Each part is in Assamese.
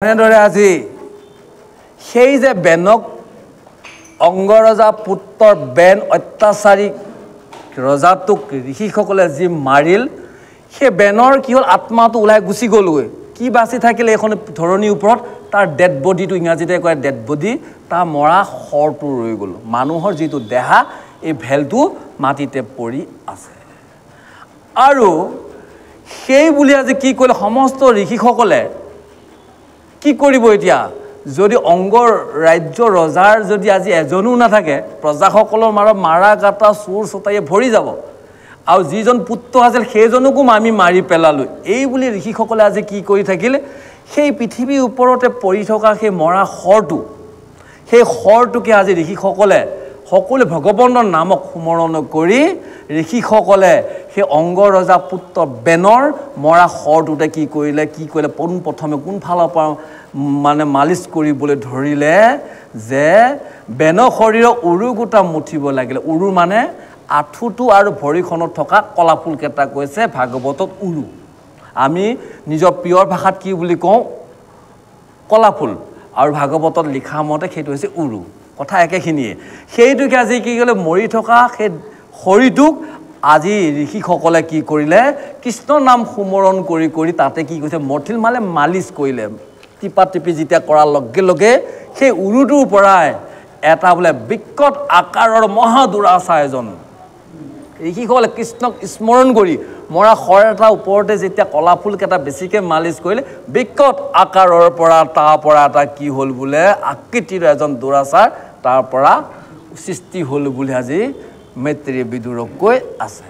এনেদৰে আজি সেই যে বেনক অংগৰজা পুত্ৰৰ বেন অত্যাচাৰী ৰজাটোক ঋষিসকলে যি মাৰিল সেই বেনৰ কি হ'ল আত্মাটো ওলাই গুচি গ'লগৈ কি বাচি থাকিলে এখন ধৰণীৰ ওপৰত তাৰ ডেড বডিটো ইংৰাজীতে কয় ডেড বডি তাৰ মৰা শৰটো ৰৈ গ'ল মানুহৰ যিটো দেহা এই ভেলটো মাটিতে পৰি আছে আৰু সেই বুলি আজি কি কৰিলে সমস্ত ঋষিসকলে কি কৰিব এতিয়া যদি অংগৰ ৰাজ্য ৰজাৰ যদি আজি এজনো নাথাকে প্ৰজাসকলৰ মাৰা গাটা চুৰ চটাইয়ে ভৰি যাব আৰু যিজন পুত্ৰ আছিল সেইজনকো আমি মাৰি পেলালো এই বুলি ঋষিসকলে আজি কি কৰি থাকিল সেই পৃথিৱীৰ ওপৰতে পৰি থকা সেই মৰা শৰটোকে আজি ঋষিসকলে সকলো ভগৱানৰ নামক স্মৰণ কৰি ঋষিসকলে সেই অংগ ৰজা পুত্ৰ বেনৰ মৰা শৰটোতে কি কৰিলে পোনপ্ৰথমে কোন ফালৰ পৰা মানে মালিচ কৰিবলৈ ধৰিলে যে বেনৰ শৰীৰৰ উৰু গোটা মুঠিব লাগিলে উৰু মানে আঁঠুটো আৰু ভৰিখনত থকা কলাফুল কেইটা কৈছে ভাগৱতত উৰু আমি নিজৰ পিয়ৰ ভাষাত কি বুলি কওঁ কলাফুল আৰু ভাগৱতত লিখা মতে সেইটো হৈছে উৰু কথা একেখিনিয়ে সেইটোকে আজি কি কৰিলে মৰি থকা সেই শৰীৰটোক আজি ঋষিসকলে কি কৰিলে কৃষ্ণ নাম সুমৰণ কৰি তাতে কি কৈছে মঠিল মানে মালিচ কৰিলে টিপা টিপি যেতিয়া কৰাৰ লগে লগে সেই উৰুটোৰ পৰাই এটা বোলে বিকট আকাৰৰ মহাদুৰাচাৰ এজন ঋষিসকলে কৃষ্ণক স্মৰণ কৰি মৰা শৰ এটা ওপৰতে যেতিয়া কলাফুল কেইটা বেছিকৈ মালিচ কৰিলে বিকট আকাৰৰ পৰা তাৰ পৰা এটা কি হ'ল বোলে আকৃতিৰ এজন দুৰাচাৰ তাৰ পৰা সৃষ্টি হ'ল বুলি আজি মৈত্ৰেয়ী বিদুৰক কৈ আছে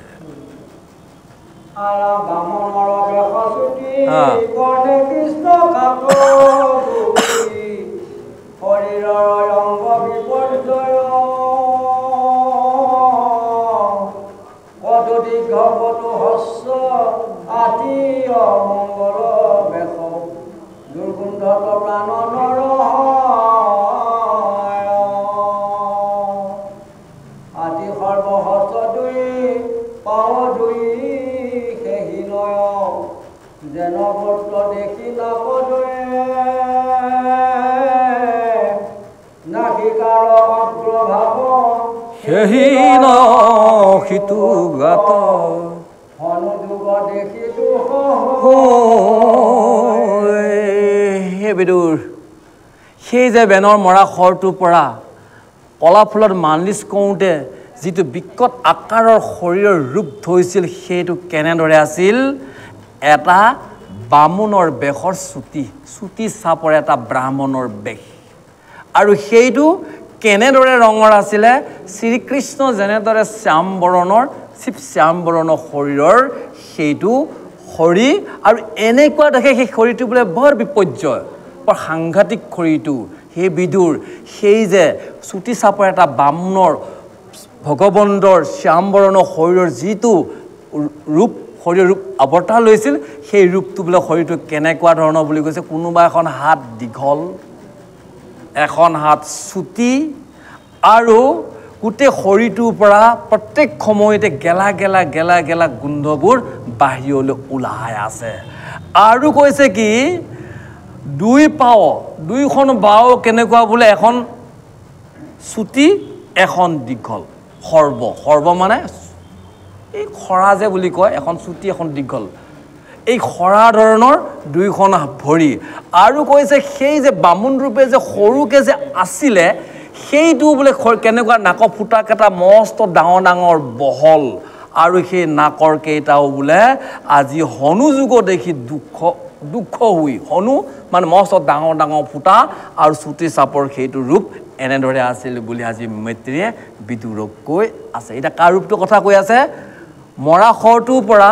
সেই যে বেনৰ মৰা শৰটোৰ পৰা কলাফুলত মালিচ কৰোঁতে যিটো বিকট আকাৰৰ শৰীৰৰ ৰূপ ধৰিছিল সেইটো কেনেদৰে আছিল এটা বামুণৰ বেশৰ চুটি চাপৰ এটা ব্ৰাহ্মণৰ বেশ আৰু সেইটো কেনেদৰে ৰঙৰ আছিলে শ্ৰীকৃষ্ণ যেনেদৰে শ্যামবৰণৰ শৰীৰৰ সেইটো শৰীৰ আৰু এনেকুৱা দেখে সেই শৰীৰটো বোলে বৰ বিপৰ্যয় বৰ সাংঘাতিক শৰীৰটো সেই বিদুৰ সেই যে চুটি চাপৰ এটা বামুণৰ ভগৱন্তৰ শ্যামবৰণৰ শৰীৰৰ যিটো শৰীৰৰ ৰূপ অৱতাৰ লৈছিল সেই ৰূপটো বোলে শৰীৰটো কেনেকুৱা ধৰণৰ বুলি কৈছে কোনোবা এখন হাত দীঘল এখন হাত চুটি আৰু গোটেই শৰীৰটোৰ পৰা প্ৰত্যেক সময়তে গেলা গোন্ধবোৰ বাহিৰলৈ ওলাই আছে আৰু কৈছে কি দুইখন বাও কেনেকুৱা বোলে এখন চুটি এখন দীঘল সৰ্ব মানে এই খৰা যে বুলি কয় এখন চুটি এখন দীঘল এই খৰা ধৰণৰ দুইখন ভৰি আৰু কৈছে সেই যে বামুণ ৰূপে যে সৰুকে যে আছিলে সেইটো বোলে কেনেকুৱা নাকৰ ফুটাকেইটা মস্ত ডাঙৰ বহল আৰু সেই নাকৰ কেইটাও বোলে আজি হনু যুগ দেখি দুখ হৈ হনু মানে মস্ত ডাঙৰ ফুটা আৰু চুটি চাপৰ সেইটো ৰূপ এনেদৰে আছিল বুলি আজি মৈত্ৰেয়ীয়ে বিদুৰক কৈ আছে এতিয়া কাৰ ৰূপটোৰ কথা কৈ আছে মৰা শৰটোৰ পৰা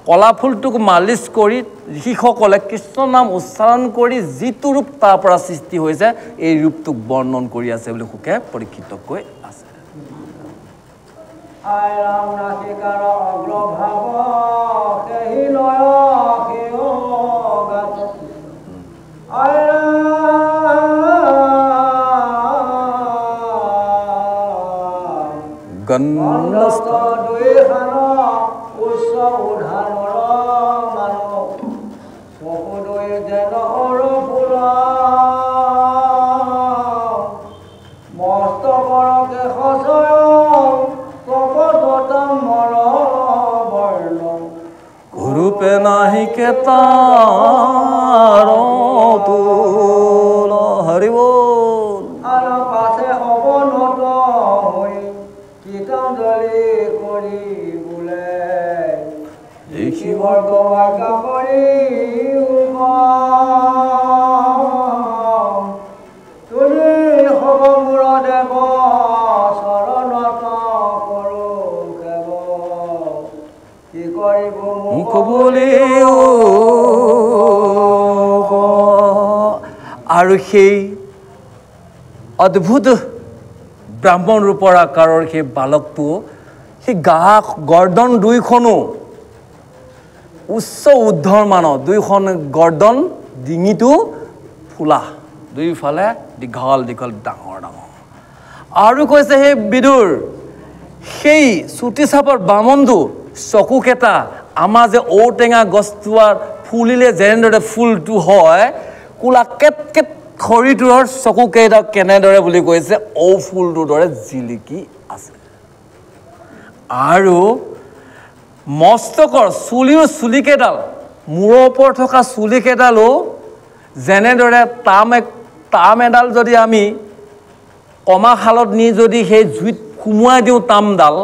কলাফুলটোক মালিচ কৰি ঋষিসকলে কৃষ্ণ নাম উচ্চাৰণ কৰি যিটো ৰূপ তাৰ পৰা সৃষ্টি হৈছে এই ৰূপটোক বৰ্ণন কৰি আছে বুলি সুকে পৰীক্ষিত কৈ আছে সকলোৱে যেন অৰ ফুৰা কেতাৰ তুল হৰি বল আৰু পাছে অৱনত হৈ গীতাঞ্জলি কৰি বোলে শিৱৰ গৱাকা কৰি তুলি হব মূৰ দেৱ চৰণত কৰো কেৱ কি কৰিব মোক বুলি আৰু সেই অদ্ভুত ব্ৰাহ্মণ ৰূপৰ আকাৰৰ সেই বালকটো সেই গৰ্দন দুইখনো উচ্চ উদ্ধৰ মানৰ দুইখন গৰ্দন ডিঙিটো ফুলা দুইফালে দীঘল দীঘল ডাঙৰ ডাঙৰ আৰু কৈছে সেই বিদুৰ সেই চুটি চাপৰ বামনটো চকুকেইটা আমাৰ যে ঔটেঙা গছটোৰ ফুলিলে যেনেদৰে ফুলটো হয় কোলা কেট কেট খৰিটোৰ চকুকেইটা কেনেদৰে বুলি কৈছে ঔ ফুলটোৰ দৰে জিলিকি আছে আৰু মস্তকৰ চুলিকেইডাল মূৰৰ ওপৰত থকা চুলিকেইডালো যেনেদৰে তাম এডাল যদি আমি কমাশালত নি যদি সেই জুইত সুমুৱাই দিওঁ তামডাল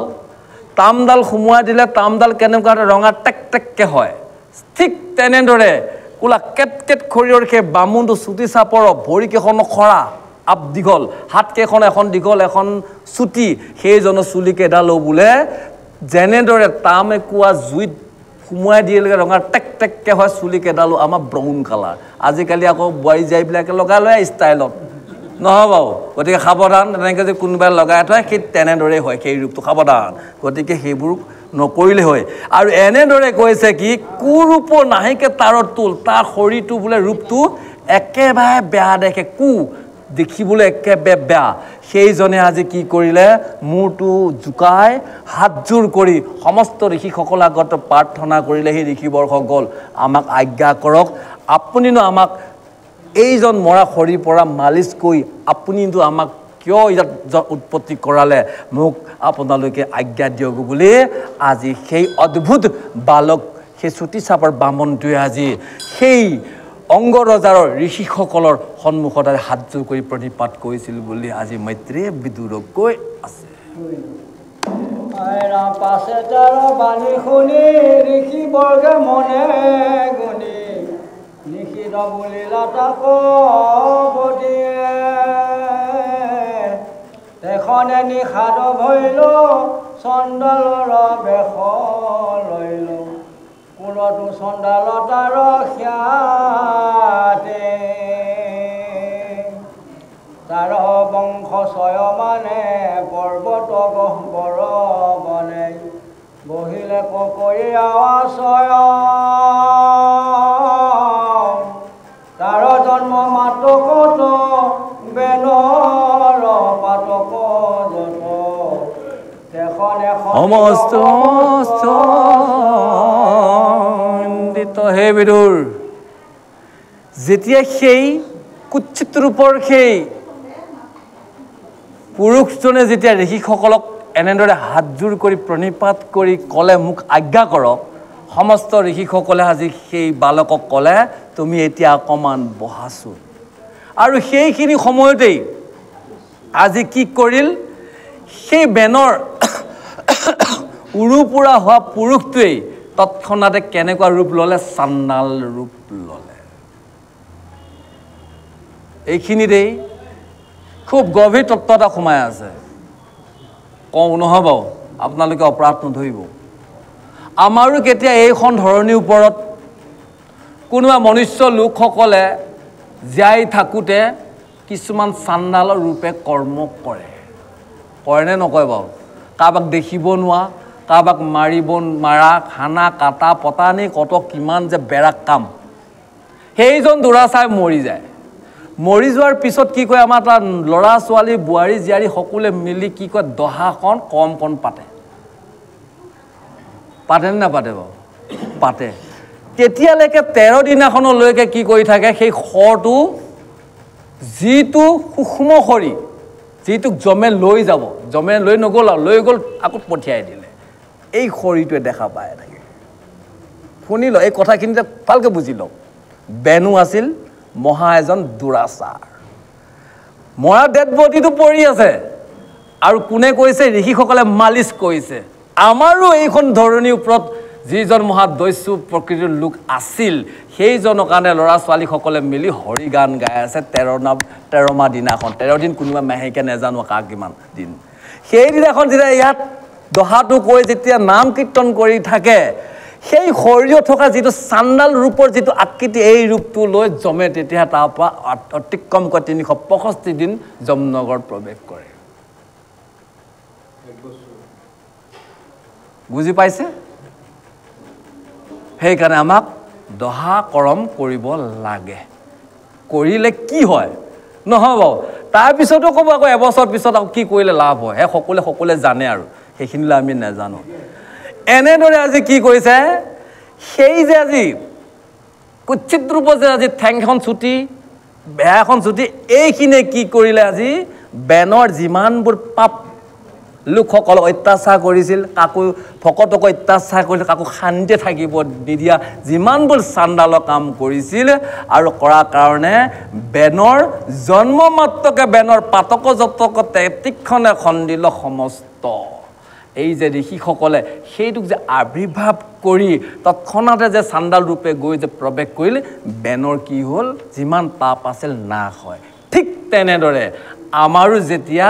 সুমুৱাই দিলে তামডাল কেনেকুৱা ৰঙা টেক টেককৈ হয় ঠিক তেনেদৰে কোলা কেট কেট খৰিৰ সেই বামুণটো চুটি চাপৰ ভৰিকেইখন খৰা আপ দীঘল হাতকেইখন এখন দীঘল এখন চুটি সেইজনৰ চুলিকেইডালো বোলে যেনেদৰে তাম একুৱা জুইত সুমুৱাই দিয়েলৈকে ৰঙা টেক টেককৈ হয় চুলিকেইডালো আমাৰ ব্ৰাউন কালাৰ আজিকালি আকৌ বোৱাৰী জীয়াইবিলাকে লগাই লয় ষ্টাইলত নহয় বাৰু গতিকে সাৱধান তেনেকৈ যে কোনোবাই লগাই থয় সেই তেনেদৰেই হয় সেই ৰূপটো সাৱধান গতিকে সেইবোৰ নকৰিলে হয় আৰু এনেদৰে কৈছে কি কুৰূপ নাহিকে তাৰত তুল তাৰ শৰীৰটো বোলে ৰূপটো একেবাৰে বেয়া দেখে দেখিবলৈ একেবাৰে বেয়া সেইজনে আজি কি কৰিলে মূৰটো জোকাই হাতযোৰ কৰি সমস্ত ঋষিসকলৰ আগত প্ৰাৰ্থনা কৰিলে সেই ঋষিবৰসকল আমাক আজ্ঞা কৰক আপুনিনো আমাক এইজন মৰা শৰীৰ পৰা মালিচ কৰি আপুনিতো আমাক কিয় ইয়াত উৎপত্তি কৰালে মোক আপোনালোকে আজ্ঞা দিয়ক বুলি আজি সেই অদ্ভুত বালক সেই চুটি চাপৰ বামনটোৱে আজি সেই অংগৰজাৰ ঋষিসকলৰ সন্মুখত হাতযোৰ কৰি প্ৰণিপাত কৰিছিল বুলি আজি মৈত্ৰীয়ে বিদুৰক কৈ আছে পাছে তাৰ বাণী শুনি ঋষি বৰ্গে মনে গুণি নিষিদ্ধ বুলিলা তাক বদিয়ে তেখনে নিষাদ ভৈল চণ্ডালৰ বেশ লৈল কোনটো চণ্ডালতাৰ খ্যাতে তাৰ বংশ ছয় মানে পৰ্বত গহ্বৰ বনে বহিলে কৰি আৱাচয় তাৰ জন্ম মাতকত বেনৰ পাতক যত তেখনে সমস্ত হে বিদুৰ যেতিয়া সেই কুৎসিত ৰূপৰ সেই পুৰুষজনে যেতিয়া ঋষিসকলক এনেদৰে হাতযোৰ কৰি প্ৰণিপাত কৰি ক'লে মোক আজ্ঞা কৰক সমস্ত ঋষিসকলে আজি সেই বালকক ক'লে তুমি এতিয়া অকণমান বহাচোন আৰু সেইখিনি সময়তেই আজি কি কৰিল সেই বেনৰ উৰুপুৰা হোৱা পুৰুষটোৱেই তৎক্ষণাতে কেনেকুৱা ৰূপ ল'লে চাণ্ডাল ৰূপ ল'লে এইখিনিতেই খুব গভীৰ তত্ত্ব এটা সোমাই আছে কওঁ নহয় বাৰু আপোনালোকে অপৰাধ নধৰিব আমাৰো কেতিয়া এইখন ধৰণিৰ ওপৰত কোনোবা মনুষ্য লোকসকলে জীয়াই থাকোঁতে কিছুমান চাণ্ডালৰ ৰূপে কৰ্ম কৰেনে নকয় বাৰু কাৰোবাক দেখিব নোৱাৰা কাৰোবাক মাৰা খানা কাটা পতা নে কত কিমান যে বেৰা কাম সেইজন দুৰাচাই মৰি যায় মৰি যোৱাৰ পিছত কি কয় আমাৰ তাৰ ল'ৰা ছোৱালী বোৱাৰী জীয়াৰী সকলোৱে মিলি কি কয় দহাখন কম পাতেনে নাপাতে বাৰু পাতে তেতিয়ালৈকে 13 দিনাখনলৈকে কি কৰি থাকে সেই খৰটো যিটো সূক্ষ্ম খৰি যিটোক জমে লৈ যাব জমে লৈ নগ'ল আৰু লৈ গ'ল আকৌ পঠিয়াই দিলে এই খৰিটোৱে দেখা পায় থাকে শুনি ল এই কথাখিনিতে ভালকৈ বুজি লওক বেনু আছিল মহা এজন দুৰাচাৰ মৰা ডেড বডিটো পৰি আছে আৰু কোনে কৈছে ঋষিসকলে মালিচ কৰিছে আমাৰো এইখন ধৰণীৰ ওপৰত যিজন মহা দস্যু প্ৰকৃতিৰ লোক আছিল সেইজনৰ কাৰণে ল'ৰা ছোৱালীসকলে মিলি হৰি গান গাই আছে 13 মাহ দিনাখন 13 দিন কোনোবা মাহেকে নেজানো কা কিমান দিন সেই দিনাখন যেতিয়া ইয়াত দহাটো কৈ যেতিয়া নাম কীৰ্তন কৰি থাকে সেই শৰীৰত থকা যিটো চাণ্ডাল ৰূপৰ যিটো আকৃতি এই ৰূপটো লৈ জমে তেতিয়া তাৰ পৰা অতিক্ৰম কৰি 365 দিন যমনগৰ প্ৰৱেশ কৰে বুজি পাইছে সেইকাৰণে আমাক দহা কৰম কৰিব লাগে কৰিলে কি হয় নহব তাৰ পিছতো ক'ব আকৌ এবছৰ পিছত আকৌ কি কৰিলে লাভ হয় হে সকলোৱে জানে আৰু সেইখিনিলৈ আমি নাজানো এনেদৰে আজি কি কৰিছে সেই যে আজি কুচিত ৰূপত যে আজি ঠেংখন ছুটি বেয়াখন ছুটি এইখিনিয়ে কি কৰিলে আজি বেনৰ যিমানবোৰ পাপ লোকসকলক অত্যাচাৰ কৰিছিল কাকো ভকতক অত্যাচাৰ কৰিছিল কাকো শান্তি থাকিব নিদিয়া যিমানবোৰ চাণ্ডালৰ কাম কৰিছিল আৰু কৰাৰ কাৰণে বেনৰ জন্ম মাত্ৰকে বেনৰ পাতক জতক তীক্ষ্ণে খণ্ডিল সমস্ত এই যে ঋষিসকলে সেইটোক যে আবিৰ্ভাৱ কৰি তৎক্ষণাতে যে চাণ্ডাল ৰূপে গৈ যে প্ৰৱেশ কৰিলে বেনৰ কি হ'ল যিমান পাপ আছিল নাশ হয় ঠিক তেনেদৰে আমাৰো যেতিয়া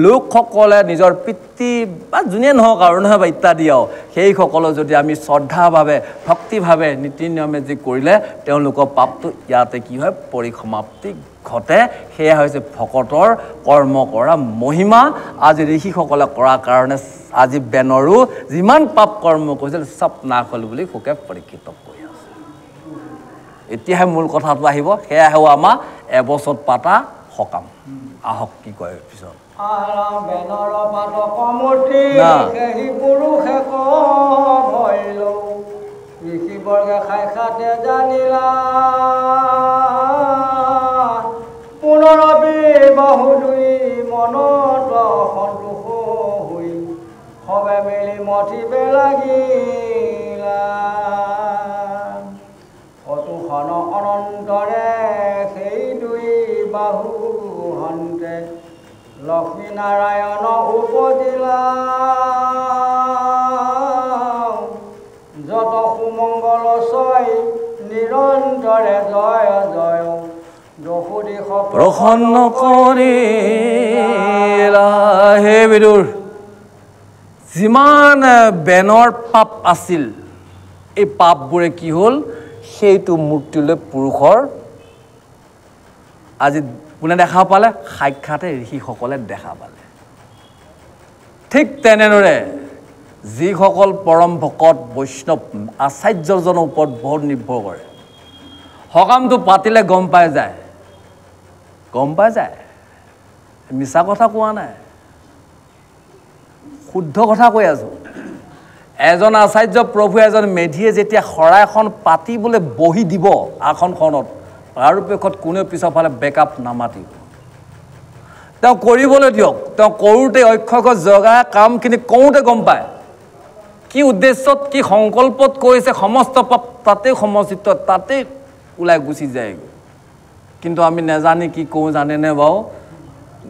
লোকসকলে নিজৰ পিতৃ বা যোনে নহওক আৰু নহয় বা ইত্যাদি সেইসকলক যদি আমি শ্ৰদ্ধাভাৱে ভক্তিভাৱে নীতি নিয়মে যি কৰিলে তেওঁলোকৰ পাপটো ইয়াতে কি হয় পৰিসমাপ্তি ঘটে সেয়া হৈছে ভকতৰ কৰ্ম কৰা মহিমা আজি ঋষিসকলে কৰাৰ কাৰণে আজি বেনৰো যিমান পাপ কৰ্ম কৰিছিল চব নাশ হ'ল বুলি সুকে পৰীক্ষিত কৰি আছে এতিয়াহে মূল কথাটো আহিব সেয়া হ'ব আমাৰ এবছৰত পাতা সকাম আহক কি কয় পিছত বেনৰ পাতক মূৰ্তি সেই পুৰুষে ভৈল ঋষিবৰ্গে খাই খাতে জানিলা পুনৰবি বাহু দুই মনত সন্তোষ হৈ সবে মিলি মঠিবে লাগিলা অতুখন অনন্তৰে সেই দুই বাহু হন্তে লক্ষ্মী নাৰায়ণ উপজিলা যত সুমংগল ছয় নিৰন্তৰে জয় জয় দশোদিশ প্ৰসন্ন কৰিলা হে বিদুৰ যিমান বেনৰ পাপ আছিল এই পাপবোৰে কি হ'ল সেইটো মূৰ্তিলৈ পুৰুষৰ আজি কোনে দেখা পালে সাক্ষাতে ঋষিসকলে দেখা পালে ঠিক তেনেদৰে যিসকল পৰম ভকত বৈষ্ণৱ আচাৰ্যজনৰ ওপৰত বহুত নিৰ্ভৰ কৰে সকামটো পাতিলে গম পাই যায় মিছা কথা কোৱা নাই শুদ্ধ কথা কৈ আছো এজন আচাৰ্য প্ৰভু এজন মেধিয়ে যেতিয়া শৰাইখন পাতিবলৈ বহি দিব আসনখনত পৰাপক্ষত কোনেও পিছৰ ফালে বেকআপ নামাতিব তেওঁ কৰিবলৈ দিয়ক তেওঁ কৰোঁতে অক্ষয় জগা কামখিনি কৰোঁতে গম পায় কি উদ্দেশ্যত কি সংকল্পত কৰিছে সমস্ত পাপ তাতেই সমষ্টিত তাতেই ওলাই গুচি যায় কিন্তু আমি নাজানি কি কওঁ জানেনে বাৰু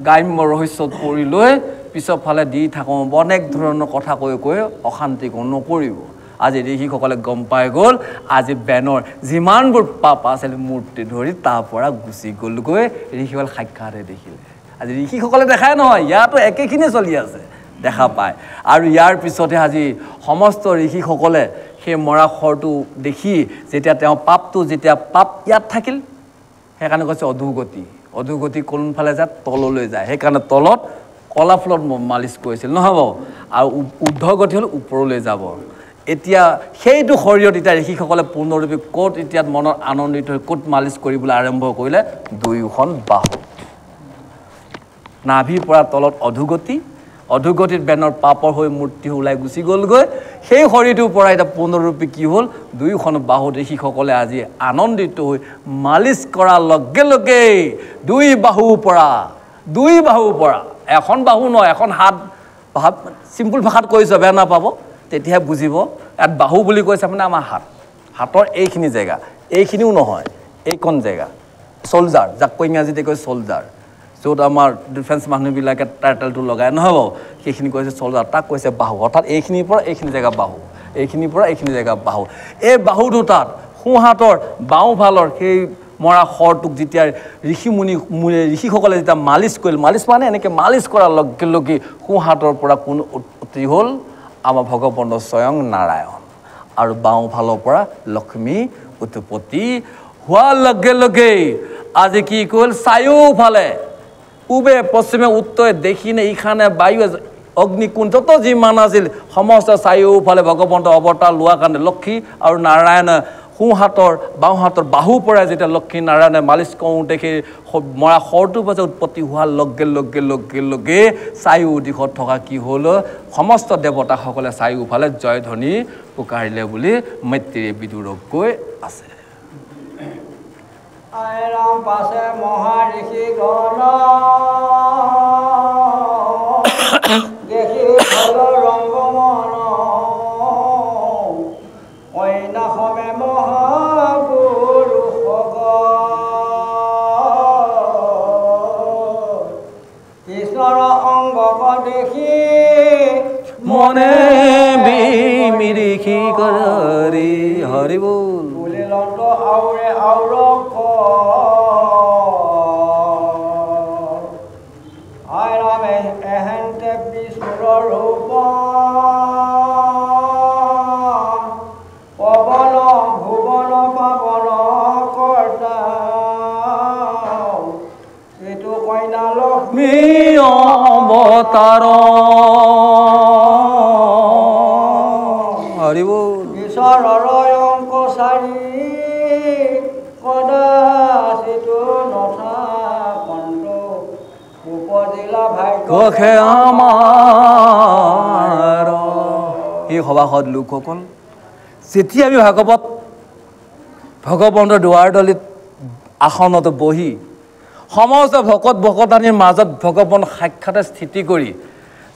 গ্ৰাম্য ৰহস্যত পৰি লৈ পিছৰ ফালে দি থাকোঁ অনেক ধৰণৰ কথা কৈ অশান্তি নকৰিব আজি ঋষিসকলে গম পাই গ'ল আজি বেনৰ যিমানবোৰ পাপ আছিল মূৰ্তি ধৰি তাৰ পৰা গুচি গ'লগৈ ঋষিসকল সাক্ষাতে দেখিলে আজি ঋষিসকলে দেখাই নহয় ইয়াতো একেখিনিয়ে চলি আছে দেখা পায় আৰু ইয়াৰ পিছতে আজি সমস্ত ঋষিসকলে সেই মৰা শৰটো দেখি যেতিয়া তেওঁ পাপটো যেতিয়া পাপ ইয়াত থাকিল সেইকাৰণে কৈছে অধোগতি কোনফালে যায় তললৈ যায় সেইকাৰণে তলত কলা ফুলত মালিচ কৰিছিল নহ'ব আৰু ঊৰ্ধ্বগতি হ'ল ওপৰলৈ যাব এতিয়া সেইটো শৰীৰত এতিয়া ঋষিসকলে পূৰ্ণৰূপে ক'ত এতিয়া মনত আনন্দিত হৈ ক'ত মালিচ কৰিবলৈ আৰম্ভ কৰিলে দুয়োখন বাহু নাভিৰ পৰা তলত অধোগতিত বেনৰ পাপৰ হৈ মূৰ্তি ওলাই গুচি গ'লগৈ সেই শৰীৰটোৰ পৰা এতিয়া পূৰ্ণৰূপে কি হ'ল দুয়োখন বাহু ঋষিসকলে আজি আনন্দিত হৈ মালিচ কৰাৰ লগে লগে দুই বাহুৰ পৰা এখন বাহু নহয় এখন হাত চিম্পুল ভাষাত কৈছে বেয়া নাপাব তেতিয়াহে বুজিব ইয়াত বাহু বুলি কৈছে মানে আমাৰ হাত হাতৰ এইখিনি জেগা এইখিনিও নহয় এইকণ জেগা চলজাৰ যাক কৈ ইংৰাজীতে কয় চলজাৰ য'ত আমাৰ ডিফেন্স মানুহবিলাকে টাইটেলটো লগাই নহ'ব সেইখিনি কৈছে চলজাৰ তাক কৈছে বাহু অৰ্থাৎ এইখিনিৰ পৰা এইখিনি জেগা বাহু এইখিনিৰ পৰা এইখিনি জেগা বাহু এই বাহু দুটাত সোঁহাতৰ বাওঁফালৰ সেই মৰা শৰটোক যেতিয়া ঋষিসকলে যেতিয়া মালিচ কৰিল মালিচ মানে এনেকৈ মালিচ কৰাৰ লগে লগে সোঁহাতৰ পৰা কোন উঠি হ'ল আমাৰ ভগৱন্ত স্বয়ং নাৰায়ণ আৰু বাওঁফালৰ পৰা লক্ষ্মী উৎপত্তি হোৱাৰ লগে লগে আজি কি কৰিল চাৰিওফালে পূবে পশ্চিমে উত্তৰে দক্ষিণে ইখানে বায়ুৱে অগ্নিকুণ্ড যত যিমান আছিল সমস্ত চাৰিওফালে ভগৱন্ত অৱতাৰ লোৱাৰ কাৰণে লক্ষ্মী আৰু নাৰায়ণে সোঁহাতৰ বাওঁহাতৰ বাহুৰ পৰা যেতিয়া লক্ষ্মী নাৰায়ণে মালিচ কৰোঁতে সেই মৰা শৰটোৰ পৰা উৎপত্তি হোৱাৰ লগে লগে লগে লগে চাৰিও দিশত থকা কি হ'ল সমস্ত দেৱতাসকলে চাৰিওফালে জয়ধ্বনি পুকাৰিলে বুলি মৈত্ৰেয়ী বিদুৰক কৈ আছে আইৰাম পাছে মহাঋষি গণ দেখি ভাল ৰংগমন ঐনাসমে মহাপুৰুষ কৃষ্ণৰ অংগক দেখি মনে বিমিৰিখি কৰি হৰি বল বুলিলন্ত আউৰে আউৰক আইৰামে এহেন্তে বিষ্ণুৰ ৰূপ পৱন ভুৱন পাৱন কৰ্তা এইটো কইনা লক্ষ্মী অৱতাৰ হৰি বল ঈশ্বৰৰ অংকচাৰী কদাচিত নথাকন্ত উপজিলা ভাগ্যে আমাৰ এই সভাসদ লোকসকল যেতিয়া আমি ভগৱন্তৰ দুৱাৰদলিত আসনত বহি সমস্ত ভকত ভকতানীৰ মাজত ভগৱন্ত সাক্ষাতে স্থিতি কৰি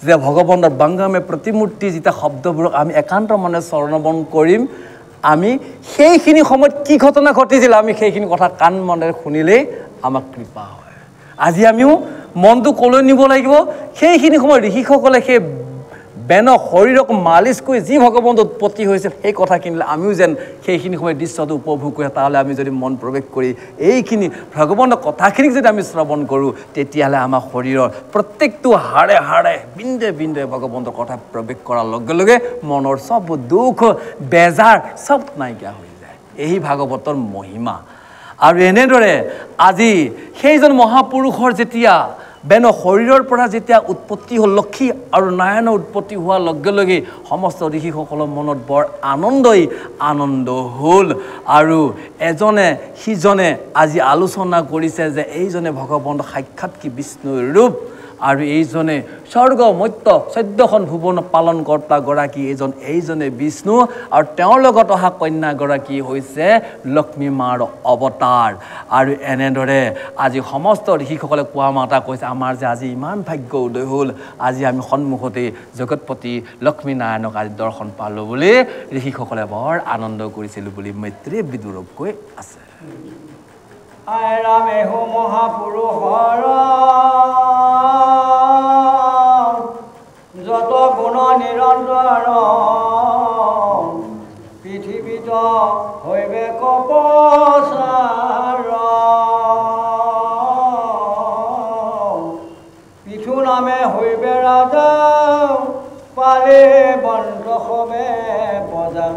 যে ভগৱন্তৰ বাংগামে প্ৰতিমূৰ্তি যেতিয়া শব্দবোৰক আমি একান্ত মনে চৰণবন কৰিম আমি সেইখিনি সময়ত কি ঘটনা ঘটিছিল আমি সেইখিনি কথা কাণ মনেৰে শুনিলেই আমাক কৃপা হয় আজি আমিও মনটো কলৈ নিব লাগিব সেইখিনি সময়ত ঋষিসকলে সেই বেন শৰীৰক মালিচ কৰি যি ভগৱন্ত উৎপত্তি হৈছিল সেই কথা কিনিলে আমিও যেন সেইখিনি সময় দৃশ্যটো উপভোগ কৰে তাহলে আমি যদি মন প্ৰৱেশ কৰি এইখিনি ভগৱন্তৰ কথাখিনিক যদি আমি শ্ৰৱণ কৰোঁ তেতিয়াহ'লে আমাৰ শৰীৰৰ প্ৰত্যেকটো হাড়ে হাড়ে বিন্দে বিন্দে ভগৱন্তৰ কথা প্ৰৱেশ কৰাৰ লগে লগে মনৰ চব দুখ বেজাৰ চব নাইকিয়া হৈ যায় এই ভাগৱতৰ মহিমা আৰু এনেদৰে আজি সেইজন মহাপুৰুষৰ যেতিয়া বেন শৰীৰৰ পৰা যেতিয়া উৎপত্তি হ'ল লক্ষ্মী আৰু নাৰায়ণৰ উৎপত্তি হোৱাৰ লগে লগে সমস্ত ঋষিসকলৰ মনত বৰ আনন্দ হ'ল আৰু এজনে সিজনে আজি আলোচনা কৰিছে যে এইজনে ভগৱন্ত সাক্ষাৎ কি বিষ্ণুৰ ৰূপ আৰু এইজনে স্বৰ্গ মৰ্ত্য 14খন ভুৱন পালন কৰ্তাগৰাকী এইজনে বিষ্ণু আৰু তেওঁৰ লগত অহা কন্যাগৰাকী হৈছে লক্ষ্মী মাৰ অৱতাৰ আৰু এনেদৰে আজি সমস্ত ঋষিসকলে কোৱা মাতা কৈছে আমাৰ যে আজি ইমান ভাগ্য উদয় হ'ল আজি আমি সন্মুখতে জগতপতি লক্ষ্মী নাৰায়ণক আজি দৰ্শন পালোঁ বুলি ঋষিসকলে বৰ আনন্দ কৰিছিলোঁ বুলি মৈত্ৰেয়ী বিদুৰক কৈ আছে আইৰামে হো মহাপুৰুষৰ যত গুণ নিৰন্তৰ পৃথিৱীত হৈবে কপচাৰ পিঠু নামে হৈবে ৰাজা পালে বন্ত সবে বজা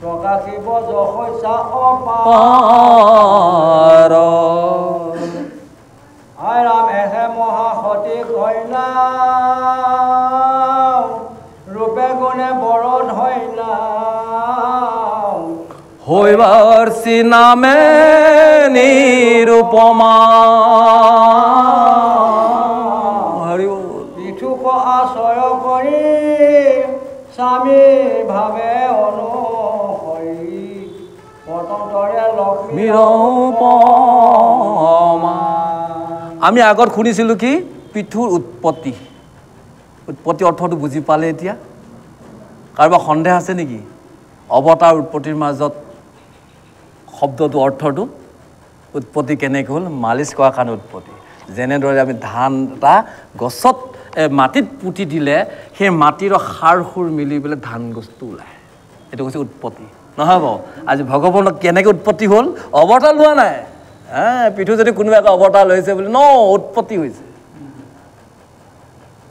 প্ৰকাশিব যশস্যা অপাৰ আইৰাম এহে মহাসতী কইনা ৰূপে গুণে বৰণ হৈলা হৈবাৰ নামে নিৰুপমা পিঠুক আশ্ৰয় কৰি স্বামী ভাৱে অনুসৰি পতন্তৰে লক্ষ্মী আমি আগত শুনিছিলোঁ কি পিঠুৰ উৎপত্তি অৰ্থটো বুজি পালে এতিয়া কাৰোবাৰ সন্দেহ আছে নেকি অৱতাৰ উৎপত্তিৰ মাজত শব্দটো অৰ্থটো উৎপত্তি কেনেকৈ হ'ল মালিচ কৰাৰ কাৰণে উৎপত্তি যেনেদৰে আমি ধান এটা গছত মাটিত পুতি দিলে সেই মাটিৰ সাৰ সুৰ মিলি পেলাই ধান গছটো ওলায় এইটো হৈছে উৎপত্তি নহয় বাৰু আজি ভগৱানৰ কেনেকৈ উৎপত্তি হ'ল অৱতাৰ লোৱা নাই পিঠু যদি কোনোবা এটা অৱতাৰ লৈছে বুলি উৎপত্তি হৈছে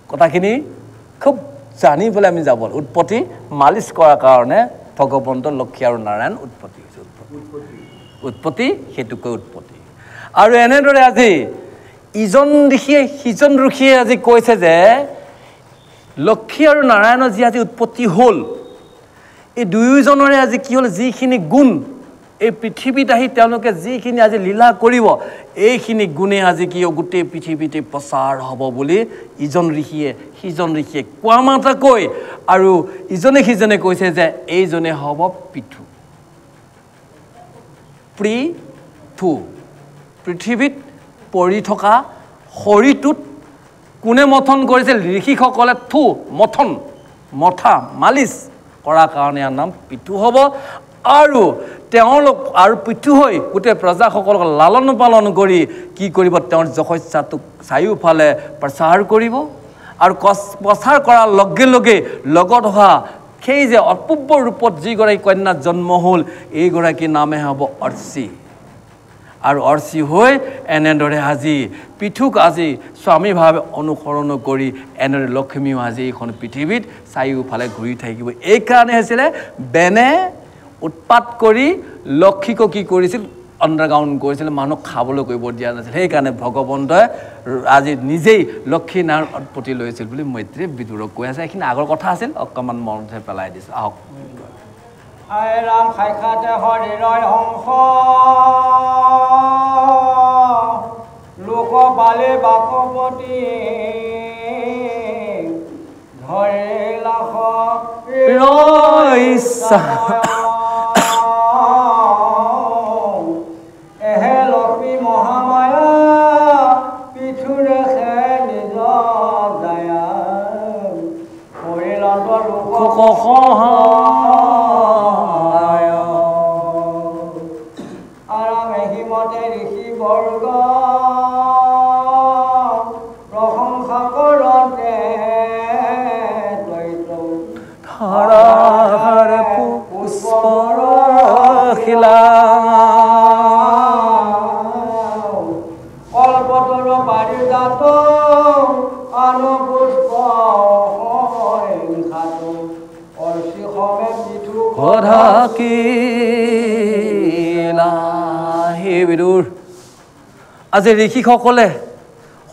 কথাখিনি খুব জানি পেলাই আমি যাব উৎপত্তি মালিচ কৰাৰ কাৰণে ভগৱন্ত লক্ষ্মী আৰু নাৰায়ণ উৎপত্তি হৈছে উৎপত্তি সেইটোকৈ উৎপত্তি আৰু এনেদৰে আজি ইজন ঋষিয়ে সিজন ঋষিয়ে আজি কৈছে যে লক্ষ্মী আৰু নাৰায়ণৰ যি আজি উৎপত্তি হ'ল এই দুয়োজনৰে আজি কি হ'ল যিখিনি গুণ এই পৃথিৱীত আহি তেওঁলোকে যিখিনি আজি লীলা কৰিব এইখিনি গুণে আজি কি গোটেই পৃথিৱীতে প্ৰচাৰ হ'ব বুলি ইজন ঋষিয়ে সিজন ঋষিয়ে কোৱা মাত্ৰকৈ আৰু ইজনে সিজনে কৈছে যে এইজনে হ'ব পিঠু পৃথিৱীত পৰি থকা শৰীৰটোত কোনে মথন কৰিছিল ঋষিসকলে মথা মালিচ কৰাৰ কাৰণে ইয়াৰ নাম পিঠু হ'ব আৰু তেওঁলোক আৰু পিঠু হৈ গোটেই প্ৰজাসকলক লালন পালন কৰি কি কৰিব তেওঁৰ যশস্যাটোক চাৰিওফালে প্ৰচাৰ কৰিব আৰু প্ৰচাৰ কৰাৰ লগে লগে লগত হোৱা সেই যে অপূৰ্ব ৰূপত যিগৰাকী কন্যা জন্ম হ'ল এইগৰাকীৰ নামে হ'ব অৰ্চি আৰু অৰ্চি হৈ এনেদৰে আজি পিঠুক আজি স্বামীভাৱে অনুসৰণ কৰি এনেদৰে লক্ষ্মীও আজি এইখন পৃথিৱীত চাৰিওফালে ঘূৰি থাকিব এইকাৰণে হৈছিলে বেনে উৎপাত কৰি লক্ষ্মীক কি কৰিছিল আণ্ডাৰগ্ৰাউণ্ড কৰিছিল মানুহক খাবলৈ কৰিব দিয়া নাছিল সেইকাৰণে ভগৱন্তই আজি নিজেই লক্ষ্মী নাৰায়ণ উৎপত্তি লৈছিল বুলি মৈত্ৰীয়ে বিদুৰক কৈ আছে এইখিনি আগৰ কথা আছিল অকণমান মনতে পেলাই দিছে আহক আই ৰাম সাক্ষাতে হৰিৰ হংস লোক বালে বাকপতি ধৰে লাখ এহে লক্ষ্মী মহামায়া পিঠুৰে খে নিজ দয়া পৰিলত লোক আৰামে হিমতে ঋষি বৰ্গ প্ৰশংসা কৰতে ধাৰাৰে পুষ্পৰ শিলা কল্পতৰ পাৰিজাত আনো পুষ্প হিংসাতো অৰ্চি সমে পিঠু ঘৰাকিলা হে বিদুৰ আজি ঋষিসকলে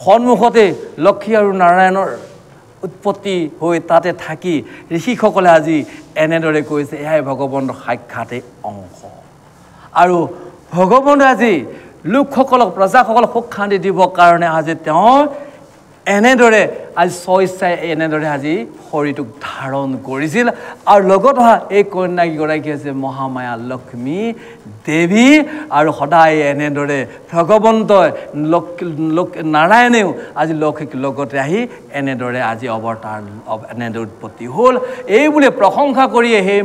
সন্মুখতে লক্ষ্মী আৰু নাৰায়ণৰ উৎপত্তি হৈ তাতে থাকি ঋষিসকলে আজি এনেদৰে কৈছে এয়াই ভগৱন্তৰ সাক্ষাতে অংশ আৰু ভগৱন্তে আজি লোকসকলক প্ৰজাসকলক সুখ শান্তি দিবৰ কাৰণে আজি তেওঁ এনেদৰে আজি স্বইচ্ছাই এনেদৰে আজি শৰীৰটোক ধাৰণ কৰিছিল আৰু লগত হোৱা এই কন্যাগৰাকী হৈছে মহামায়া লক্ষ্মী দেৱী আৰু সদায় এনেদৰে ভগৱন্তই নাৰায়ণেও আজি লক্ষ্মীক লগতে আহি এনেদৰে আজি অৱতাৰ এনেদৰে উৎপত্তি হ'ল এইবুলি প্ৰশংসা কৰিয়ে সেই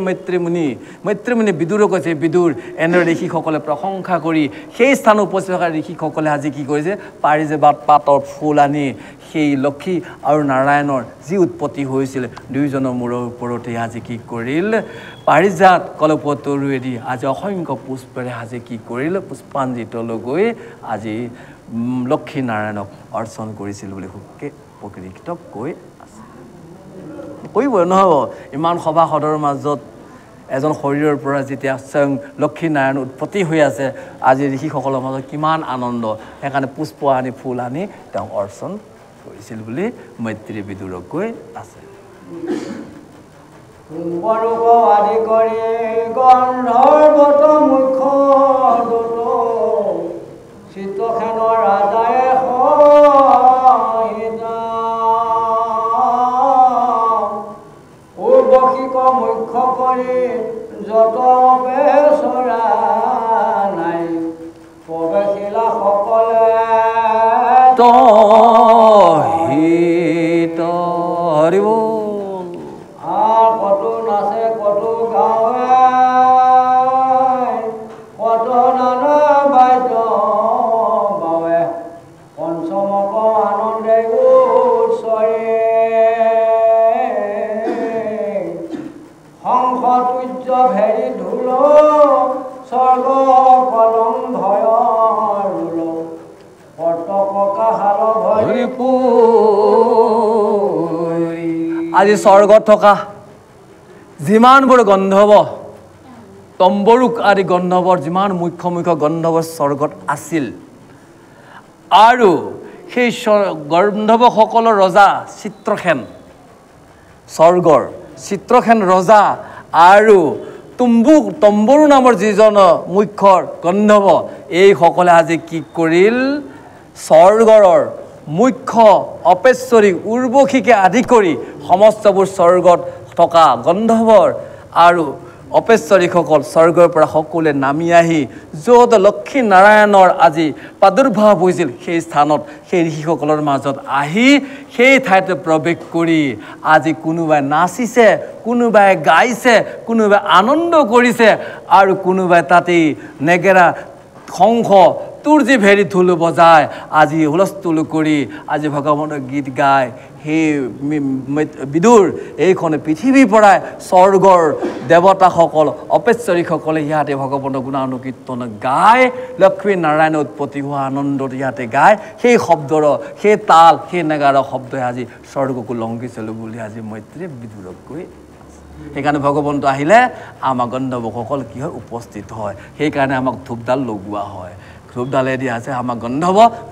মৈত্ৰীমুনি বিদুৰক কৈছে বিদুৰ এনেদৰে ঋষিসকলে প্ৰশংসা কৰি সেই স্থানত উপস্থিত থকা ঋষিসকলে আজি কি কৰিছে পাৰিজাত পাতৰ ফুল আনি সেই লক্ষ্মী আৰু নাৰায়ণৰ যি উৎপত্তি হৈছিল দুয়োজনৰ মূৰৰ ওপৰতে আজি কি কৰিল পাৰিজাত কল্পতৰুৱেদি আজি অসংখ্য পুষ্পেৰে আজি কি কৰিল পুষ্পাঞ্জিতলৈ গৈ আজি লক্ষ্মী নাৰায়ণক অৰ্চন কৰিছিল বুলি সুখে প্ৰকৃত কৈ আছে কৰিবই নহ'ব ইমান সভা সদৰৰ মাজত এজন শৰীৰৰ পৰা যেতিয়া স্বয়ং লক্ষ্মী নাৰায়ণ উৎপত্তি হৈ আছে আজি ঋষিসকলৰ মাজত কিমান আনন্দ সেইকাৰণে পুষ্প আনি ফুল আনি তেওঁ অৰ্চন কৰিছিল বুলি মৈত্ৰী বিদুৰক কৈ আছে কুম্ভৰূপ আদি কৰি গন্ধৰ্বত মুখ দুত চিত্ৰসেনৰ ৰাজায়ে উৰ্বশীক মুখ্য কৰি যত বেচৰা নাই প্ৰৱেশিলা সকলে হিত হৰিব কতো নাচে কতো গাঁৱে কত আজি স্বৰ্গত থকা যিমানবোৰ গন্ধৰ্ব তম্বৰুক আদি গন্ধৰ্বৰ যিমান মুখ্য মুখ্য গন্ধৰ্বৰ স্বৰ্গত আছিল আৰু সেই গন্ধৰ্বসকলৰ ৰজা চিত্ৰসেন স্বৰ্গৰ চিত্ৰসেন ৰজা আৰু তম্বৰু নামৰ যিজন মুখ্য গন্ধৰ্ব এইসকলে আজি কি কৰিল স্বৰ্গৰ মুখ্য অপেশ্বৰী উৰ্বশীকে আদি কৰি সমস্তবোৰ স্বৰ্গত থকা গন্ধৰ্বৰ আৰু অপেশ্বৰীসকল স্বৰ্গৰ পৰা সকলোৱে নামি আহি য'ত লক্ষ্মী নাৰায়ণৰ আজি প্ৰাদুৰ্ভাৱ হৈছিল সেই স্থানত সেই ঋষিসকলৰ মাজত আহি সেই ঠাইতে প্ৰৱেশ কৰি আজি কোনোবাই নাচিছে কোনোবাই গাইছে কোনোবাই আনন্দ কৰিছে আৰু কোনোবাই তাতেই নেগেৰা শংখ তুৰ্জি ভেৰি ঢোল বজাই আজি হুলস্থুল কৰি আজি ভগৱানৰ গীত গায় সেই বিদুৰ এইখন পৃথিৱীৰ পৰাই স্বৰ্গৰ দেৱতাসকল অপেশ্বৰীসকলে ইয়াতে ভগৱানৰ গুণানুকীৰ্তন গায় লক্ষ্মী নাৰায়ণৰ উৎপত্তি হোৱা আনন্দত ইয়াতে গায় সেই শব্দৰ সেই তাল সেই নেগাৰৰ শব্দই আজি স্বৰ্গকো লংঘিছিলোঁ বুলি আজি মৈত্ৰীয়ে বিদুৰক কৈ সেইকাৰণে ভগৱন্ত আহিলে আমাৰ গন্ধৰ্বসকল কি হয় উপস্থিত হয় সেইকাৰণে আমাক ধূপডাল লগোৱা হয় ধূপডালে দিয়া আছে আমাৰ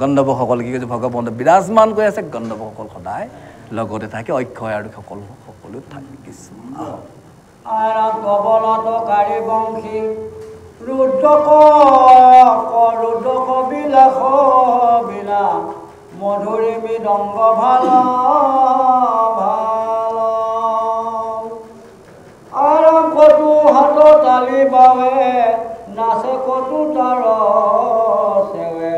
গন্ধৰ্বসকল কি কৈছে ভগৱন্ত বিৰাজমান কৰি আছে গন্ধৰ্বসকল সদায় লগতে থাকে অক্ষয় আৰু সকলো থাকে কিছু মধুৰী মৃদংগ ভাল আৰু কটু হাত তালি বাবে নাচে কটু তাৰ সেৱে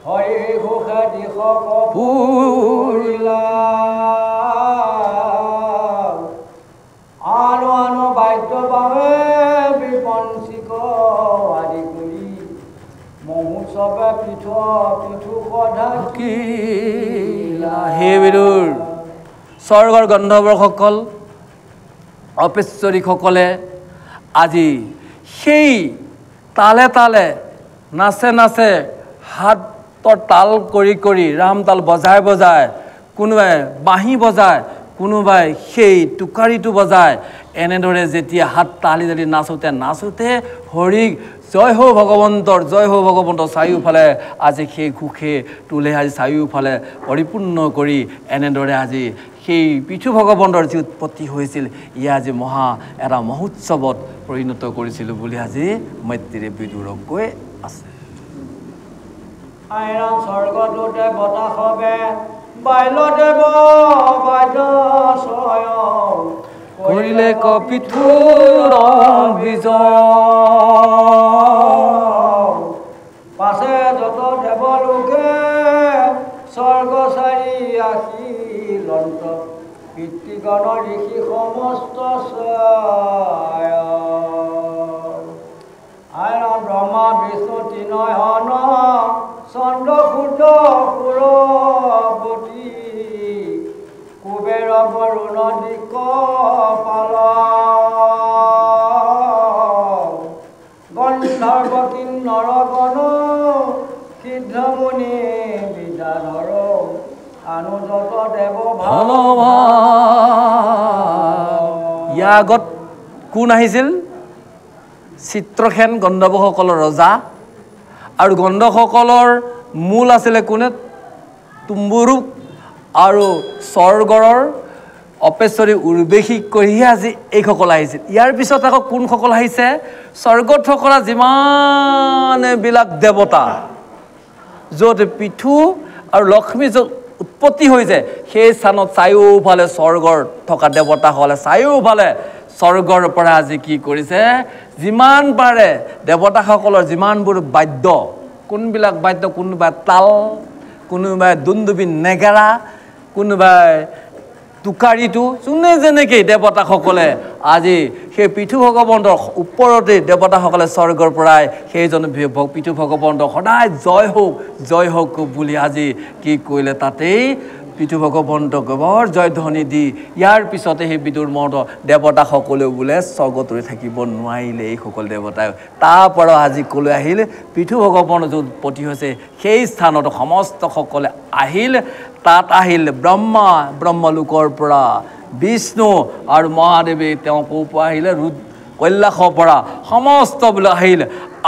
হৰি ঘোষে দিশ কপুৰিলা আনো আনো বাদ্য বাবে বিপঞ্চিক আদি কৰি মহোৎসৱে পিঠু সধা হে বিদুৰ স্বৰ্গৰ গন্ধৰ্বসকল অপেশ্বৰীসকলে আজি সেই তালে তালে নাচে নাচে হাতৰ তাল কৰি কৰি ৰাম তাল বজাই বজাই কোনোবাই বাঁহী বজায় কোনোবাই সেই টোকাৰীটো বজায় এনেদৰে যেতিয়া হাত তালি তালি নাচোতে হৰিক জয় হো ভগৱন্তৰ চাৰিওফালে আজি সেই ঘোষে তোলে আজি চাৰিওফালে পৰিপূৰ্ণ কৰি এনেদৰে আজি সেই পৃথু ভগৱন্তৰ যি উৎপত্তি হৈছিল ইয়া আজি এটা মহোৎসৱত পৰিণত কৰিছিলোঁ বুলি আজি মৈত্ৰীয়ে বিদুৰক কৈ আছে আইৰণ স্বৰ্গটোতে বতাহ হবে বাইলদেৱ বাইদ ছয় কৰিলে কপিথুৰ বিজয় পাছে যত দেৱলোকে স্বৰ্গ চাৰি আশীলন্ত পিতৃগণ ঋষি সমস্ত আইৰণ ব্ৰহ্মা বিষ্ণু তিনয়ন চন্দ্ৰ সূৰ্য সুৰৱতী কুবেৰ বৰুণ দিকপাল গন্ধৰ্ব কিন্নৰ গণ সিদ্ধমুনি বিদ্যাধৰ অনুযত দেৱ ইয়াৰ আগত কোন আহিছিল চিত্ৰসেন গন্ধৰ্বসকলৰ ৰজা আৰু গন্ধৰ্বসকলৰ মূল আছিলে কোনে তুম্বুৰু আৰু স্বৰ্গৰ অপেশ্বৰী উৰ্বেশীক কৰিহে আজি এইসকল আহিছিল ইয়াৰ পিছত আকৌ কোনসকল আহিছে স্বৰ্গত থকা যিমানবিলাক দেৱতা য'ত পৃথু আৰু লক্ষ্মী য'ত উৎপত্তি হৈছে সেই স্থানত চাৰিওফালে স্বৰ্গৰ থকা দেৱতাসকলে চাৰিওফালে স্বৰ্গৰ পৰা আজি কি কৰিছে যিমান পাৰে দেৱতাসকলৰ যিমানবোৰ বাদ্য কোনবিলাক বাদ্য কোনোবাই তাল কোনোবাই দুন্দুবি নেগেৰা কোনোবাই টোকাৰীটো যোনে যেনেকৈ দেৱতাসকলে আজি সেই পৃথু ভগৱন্তৰ ওপৰতে দেৱতাসকলে স্বৰ্গৰ পৰাই সেইজন পৃথু ভগৱন্তৰ সদায় জয় হওক বুলি আজি কি কৰিলে তাতেই পিতৃ ভগৱন্তক বৰ জয়ধ্বনি দি ইয়াৰ পিছতে সেই বিদুৰ মহন্ত দেৱতাসকলেও বোলে স্বৰ্গতৰি থাকিব নোৱাৰিলে এইসকল দেৱতাই তাৰ পৰা আজি ক'লৈ আহিল পিতৃ ভগৱন্ত য'ত উৎপত্তি হৈছে সেই স্থানত সমস্তসকলে আহিল তাত আহিল ব্ৰহ্মলোকৰ পৰা বিষ্ণু আৰু মহাদেৱে তেওঁ ক'ৰ পৰা আহিলে কৈলাশৰ পৰা সমস্ত বোলে আহিল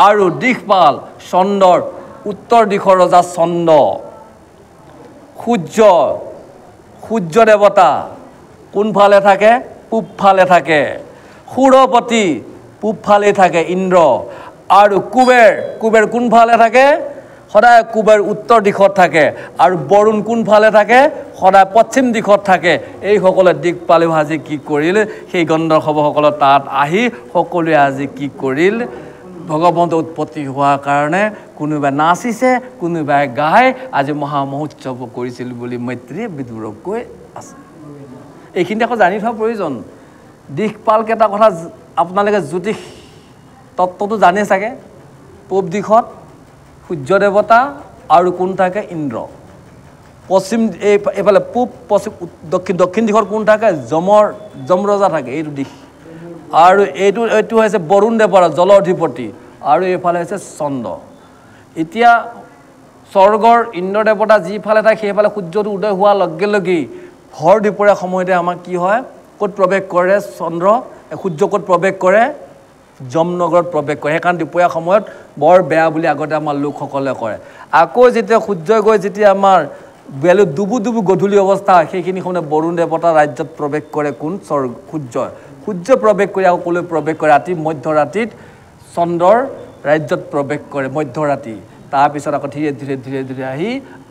আৰু দিশপাল চন্দ্ৰৰ উত্তৰ দিশৰ ৰজা চন্দ্ৰ সূৰ্য দেৱতা কোনফালে থাকে পূবফালে থাকে সুৰপতি পূবফালে থাকে ইন্দ্ৰ আৰু কুবেৰ কোনফালে থাকে সদায় কুবেৰ উত্তৰ দিশত থাকে আৰু বৰুণ কোনফালে থাকে সদায় পশ্চিম দিশত থাকে এইসকলে দিকপালে আজি কি কৰিল সেই গন্ধৰ্বসকলে তাত আহি সকলোৱে আজি কি কৰিল ভগৱন্ত উৎপত্তি হোৱাৰ কাৰণে কোনোবাই নাচিছে কোনোবাই গাই আজি মহা মহোৎসৱ কৰিছিল বুলি মৈত্ৰীয়ে বিদুৰক কৈ আছে এইখিনি আকৌ জানি থোৱা প্ৰয়োজন দিশপালকেইটা কথা আপোনালোকে জ্যোতিষ তত্ত্বটো জানে চাগে পূব দিশত সূৰ্য দেৱতা আৰু কোন থাকে ইন্দ্ৰ পশ্চিম এইফালে পূব পশ্চিম দক্ষিণ দিশত কোন থাকে যম ৰজা থাকে এইটো দিশ আৰু এইটো হৈছে বৰুণ দেৱতা জলৰ অধিপতি আৰু এইফালে হৈছে চন্দ্ৰ এতিয়া স্বৰ্গৰ ইন্দ্ৰ দেৱতা যিফালে থাকে সেইফালে সূৰ্যটো উদয় হোৱাৰ লগে লগেই ভৰ দুপৰীয়া সময়তে আমাৰ কি হয় ক'ত প্ৰৱেশ কৰে সূৰ্য ক'ত প্ৰৱেশ কৰে যমনগৰত প্ৰৱেশ কৰে সেইকাৰণে দুপৰীয়া সময়ত বৰ বেয়া বুলি আগতে আমাৰ লোকসকলে কয় আকৌ যেতিয়া সূৰ্যই গৈ যেতিয়া আমাৰ বেলু ডুবু গধূলি অৱস্থা সেইখিনি সময়ত বৰুণ দেৱতা ৰাজ্যত প্ৰৱেশ কৰে কোন সূৰ্য প্ৰৱেশ কৰি আকৌ ক'লৈ প্ৰৱেশ কৰে মধ্যৰাতিত চন্দ্ৰৰ ৰাজ্যত প্ৰৱেশ কৰে মধ্যৰাতি তাৰপিছত আকৌ ধীৰে আহি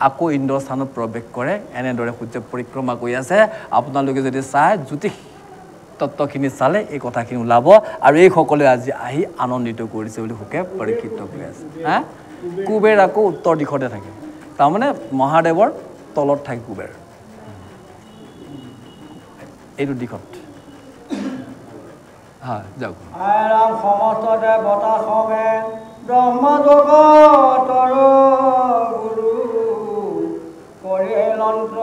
আকৌ ইন্দ্ৰৰ স্থানত প্ৰৱেশ কৰে এনেদৰে সূৰ্য পৰিক্ৰমা কৰি আছে আপোনালোকে যদি চাই জ্যোতিষ তত্ত্বখিনি চালে এই কথাখিনি ওলাব আৰু এইসকলে আজি আহি আনন্দিত কৰিছে বুলি সুখে পৰীক্ষিত কৰি আছে কুবেৰ আকৌ উত্তৰ দিশতে থাকে তাৰমানে মহাদেৱৰ তলত থাকে কুবেৰ এইটো দিশত যাওক ৰাম সমস্ত দেৱতা সবে ব্ৰহ্ম জগতৰ গুৰু কৰে লন্ত্ৰ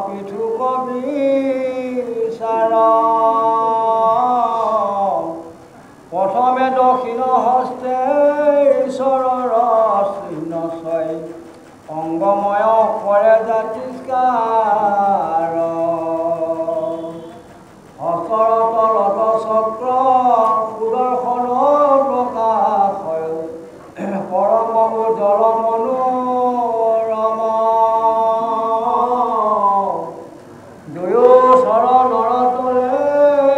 পিঠু কবিচাৰ প্ৰথমে দক্ষিণ হস্তে ঈশ্বৰৰ চিহ্ন ছয় অংগময় কৰে জাতিষ্কাৰ হস্তৰ তলত চক্ৰ সুদৰ্শন প্ৰকাশ হয় পৰম উজ্জ্বল মনোৰম দুয়ো চৰণৰ তলে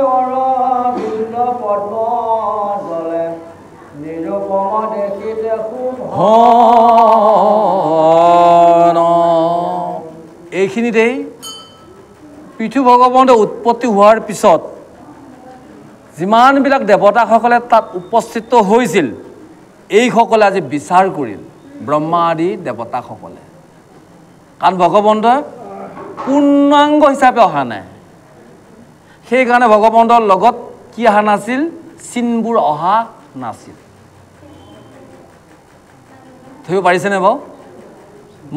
অৰবিন্দ পদ্ম জলে নিৰুপম দেখিতে খুব এইখিনিতেই পৃথু ভগৱন্তৰ উৎপত্তি হোৱাৰ পিছত যিমানবিলাক দেৱতাসকলে তাত উপস্থিত হৈছিল এইসকলে আজি বিচাৰ কৰিল ব্ৰহ্মা আদি দেৱতাসকলে কাৰণ ভগৱন্তই পূৰ্ণাংগ হিচাপে অহা নাই সেইকাৰণে ভগৱন্তৰ লগত কি অহা নাছিল চিনবোৰ অহা নাছিল ধৰিব পাৰিছেনে বাৰু